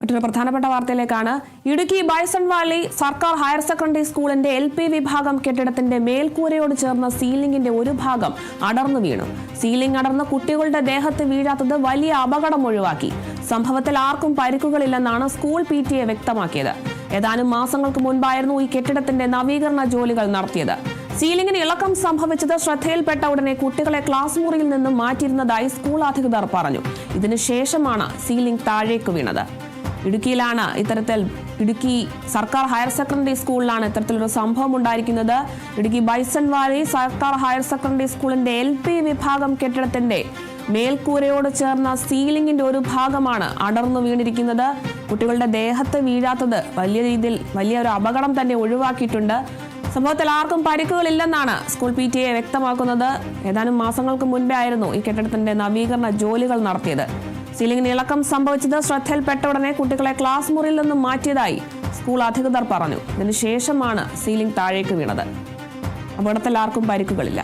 മറ്റൊരു പ്രധാനപ്പെട്ട വാർത്തയിലേക്കാണ്. Idukki bison Valley സർക്കാർ ഹയർ സെക്കൻഡറി സ്കൂളിന്റെ LP വിഭാഗം കെട്ടിടത്തിന്റെ മേൽക്കൂരയോട് ചേർന്ന സീലിംഗിന്റെ ഒരു ഭാഗം അടർന്നു വീണു. സീലിംഗ് അടർന്ന് കുട്ടികളുടെ ദേഹത്ത് വീഴാത്തത് വലിയ അപകടം ഒഴിവാക്കി. സംഭവത്തിൽ ആർക്കും പരിക്കുകളില്ലെന്നാണ് സ്കൂൾ PTA വ്യക്തമാക്കിയത്. ഏതാനും മാസങ്ങൾക്ക് മുൻപായിരുന്നു ഈ കെട്ടിടത്തിന്റെ നവീകരണ ജോലികൾ നടത്തിയത്. സീലിംഗിന് ഇളക്കം സംഭവിച്ചത് ശ്രദ്ധയിൽപ്പെട്ട ഉടനെ കുട്ടികളെ ക്ലാസ് മുറിയിൽ നിന്നും മാറ്റിയിരുന്നതായി സ്കൂൾ അധികൃതർ പറഞ്ഞു. ഇതിനുശേഷമാണ് സീലിംഗ് താഴേക്ക് വീണത്. ഇടുക്കി സർക്കാർ ഹയർ സെക്കൻഡറി സ്കൂളിലാണ് ഇത്തരത്തിലൊരു സംഭവം ഉണ്ടായിരിക്കുന്നത്. ഇടുക്കി ബൈസൺ വാലി സർക്കാർ ഹയർ സെക്കൻഡറി സ്കൂളിന്റെ LP വിഭാഗം കെട്ടിടത്തിന്റെ മേൽക്കൂരയോട് ചേർന്ന സീലിംഗിന്റെ ഒരു ഭാഗമാണ് അടർന്നു വീണിരിക്കുന്നത്. കുട്ടികളുടെ ദേഹത്ത് വീഴാത്തത് വലിയൊരു അപകടം തന്നെ ഒഴിവാക്കിയിട്ടുണ്ട്. സംഭവത്തിൽ ആർക്കും പരിക്കുകളില്ലെന്നാണ് സ്കൂൾ PTA വ്യക്തമാക്കുന്നത്. ഏതാനും മാസങ്ങൾക്ക് മുൻപേ ആയിരുന്നു ഈ കെട്ടിടത്തിന്റെ നവീകരണ ജോലികൾ നടത്തിയത്. സീലിംഗിന് ഇളക്കം സംഭവിച്ചത് ശ്രദ്ധയിൽപ്പെട്ട ഉടനെ കുട്ടികളെ ക്ലാസ് മുറിയിൽ നിന്നും മാറ്റിയതായി സ്കൂൾ അധികൃതർ പറഞ്ഞു. ഇതിനുശേഷമാണ് സീലിംഗ് താഴേക്ക് വീണത്. അപകടത്തിൽ ആർക്കും പരിക്കുകളില്ല.